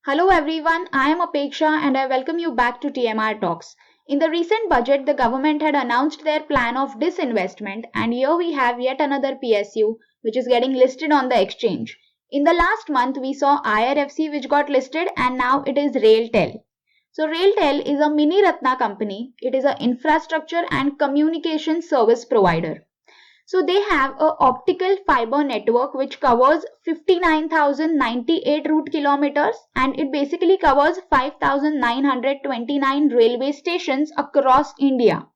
Hello everyone, I am Apeksha and I welcome you back to TMR Talks. In the recent budget, the government had announced their plan of disinvestment, and here we have yet another PSU which is getting listed on the exchange. In the last month, we saw IRFC which got listed, and now it is RailTel. So RailTel is a mini Ratna company. It is an infrastructure and communication service provider. So they have a optical fiber network which covers 59,098 route kilometers, and it basically covers 5,929 railway stations across India.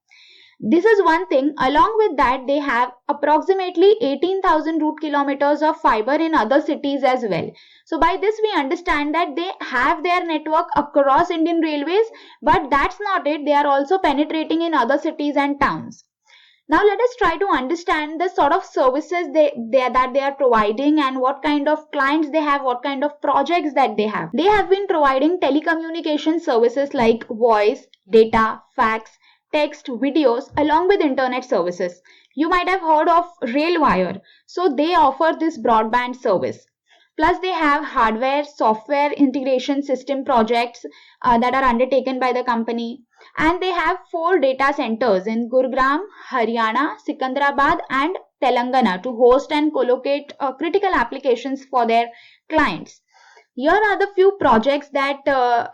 This is one thing. Along with that, they have approximately 18,000 route kilometers of fiber in other cities as well. So by this we understand that they have their network across Indian railways, but that's not it. They are also penetrating in other cities and towns. Now let us try to understand the sort of services that they are providing and what kind of clients they have, what kind of projects that they have. They have been providing telecommunication services like voice, data, fax, text, videos along with internet services. You might have heard of RailWire. So they offer this broadband service. Plus they have hardware, software integration system projects that are undertaken by the company. And they have 4 data centers in Gurugram, Haryana, Secunderabad and Telangana to host and collocate critical applications for their clients. Here are the few projects that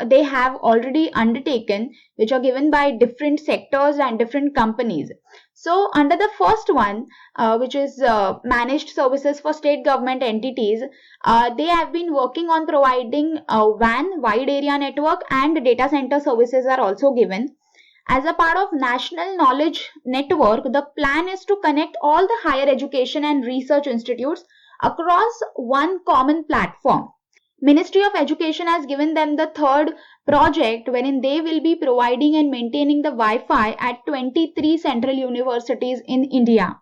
they have already undertaken, which are given by different sectors and different companies. So under the first one, which is managed services for state government entities, they have been working on providing WAN, wide area network, and data center services are also given. As a part of National Knowledge Network, the plan is to connect all the higher education and research institutes across one common platform. Ministry of Education has given them the third project wherein they will be providing and maintaining the Wi-Fi at 23 central universities in India.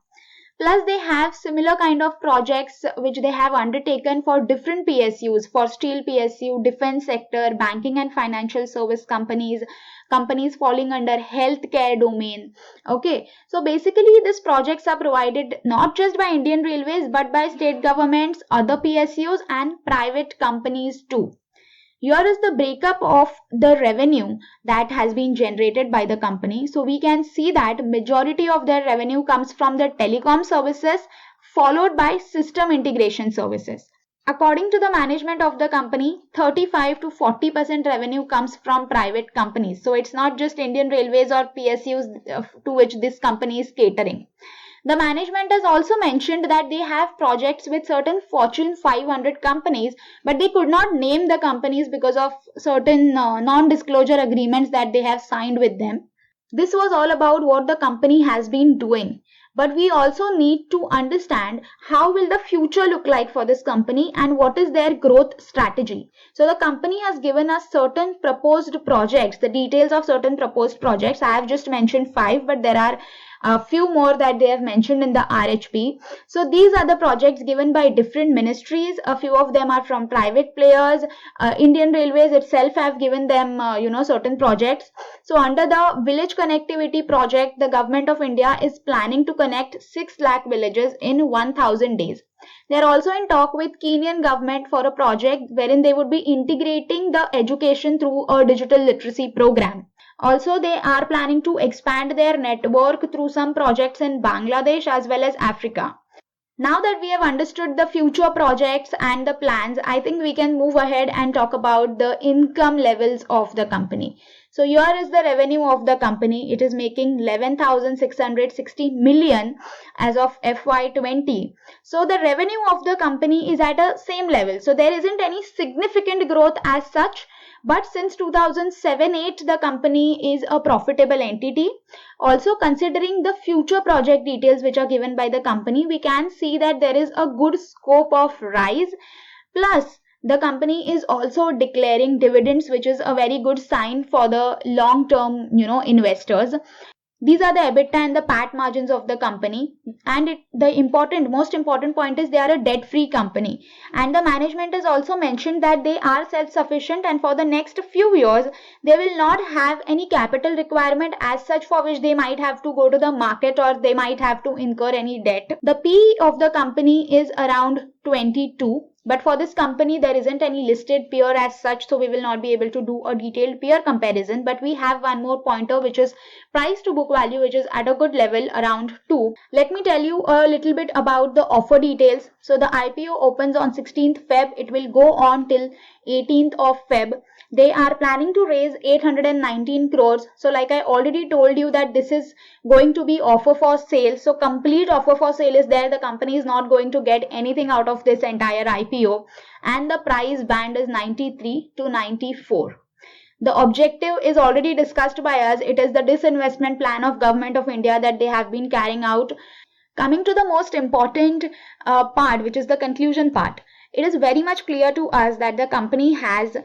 Plus they have similar kind of projects which they have undertaken for different PSUs, for steel PSU, defense sector, banking and financial service companies, companies falling under healthcare domain. Okay, so basically these projects are provided not just by Indian Railways but by state governments, other PSUs and private companies too. Here is the breakup of the revenue that has been generated by the company. So we can see that majority of their revenue comes from the telecom services, followed by system integration services. According to the management of the company, 35 to 40% revenue comes from private companies. So it's not just Indian Railways or PSUs to which this company is catering. The management has also mentioned that they have projects with certain Fortune 500 companies, but they could not name the companies because of certain non-disclosure agreements that they have signed with them. This was all about what the company has been doing. But we also need to understand how will the future look like for this company and what is their growth strategy. So the company has given us certain proposed projects, the details of certain proposed projects. I have just mentioned 5, but there are a few more that they have mentioned in the RHP. So these are the projects given by different ministries. A few of them are from private players. Indian Railways itself have given them certain projects. So under the village connectivity project, the government of India is planning to connect 6 lakh villages in 1000 days. They are also in talk with Kenyan government for a project wherein they would be integrating the education through a digital literacy program. Also, they are planning to expand their network through some projects in Bangladesh as well as Africa. Now that we have understood the future projects and the plans, I think we can move ahead and talk about the income levels of the company. So here is the revenue of the company. It is making 11,660 million as of FY20. So the revenue of the company is at a same level. So there isn't any significant growth as such. But since 2007-8, the company is a profitable entity. Also, considering the future project details which are given by the company, we can see that there is a good scope of rise. Plus, the company is also declaring dividends, which is a very good sign for the long-term, investors. These are the EBITDA and the PAT margins of the company, and the most important point is they are a debt-free company. And the management has also mentioned that they are self-sufficient, and for the next few years they will not have any capital requirement as such for which they might have to go to the market or they might have to incur any debt. The PE of the company is around 22. But for this company, there isn't any listed peer as such, so we will not be able to do a detailed peer comparison. But we have one more pointer, which is price to book value, which is at a good level around 2. Let me tell you a little bit about the offer details. So the IPO opens on 16th Feb. It will go on till 18th of Feb. They are planning to raise 819 crores. So like I already told you that this is going to be offer for sale. So complete offer for sale is there. The company is not going to get anything out of this entire IPO. And the price band is 93 to 94. The objective is already discussed by us. It is the disinvestment plan of Government of India that they have been carrying out. Coming to the most important part, which is the conclusion part. It is very much clear to us that the company has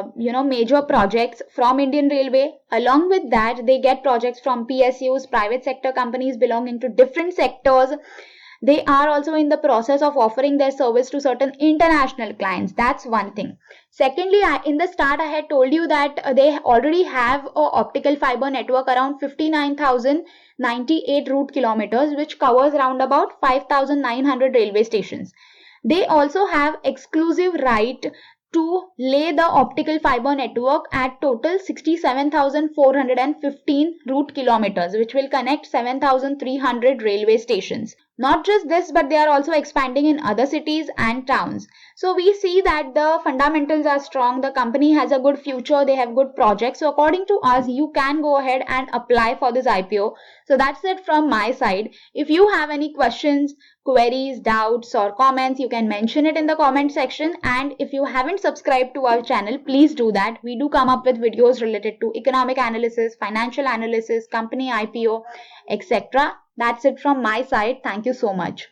major projects from Indian Railway. Along with that, they get projects from PSUs, private sector companies belonging to different sectors. They are also in the process of offering their service to certain international clients. That's one thing. Secondly, in the start I had told you that they already have a optical fiber network around 59,098 route kilometers, which covers around about 5,900 railway stations. They also have exclusive right to lay the optical fiber network at total 67,415 route kilometers, which will connect 7,300 railway stations. Not just this, but they are also expanding in other cities and towns. So we see that the fundamentals are strong. The company has a good future. They have good projects. So according to us, you can go ahead and apply for this IPO. So that's it from my side. If you have any questions, queries, doubts or comments, you can mention it in the comment section. And if you haven't subscribed to our channel, please do that. We do come up with videos related to economic analysis, financial analysis, company IPO, etc. That's it from my side. Thank you so much.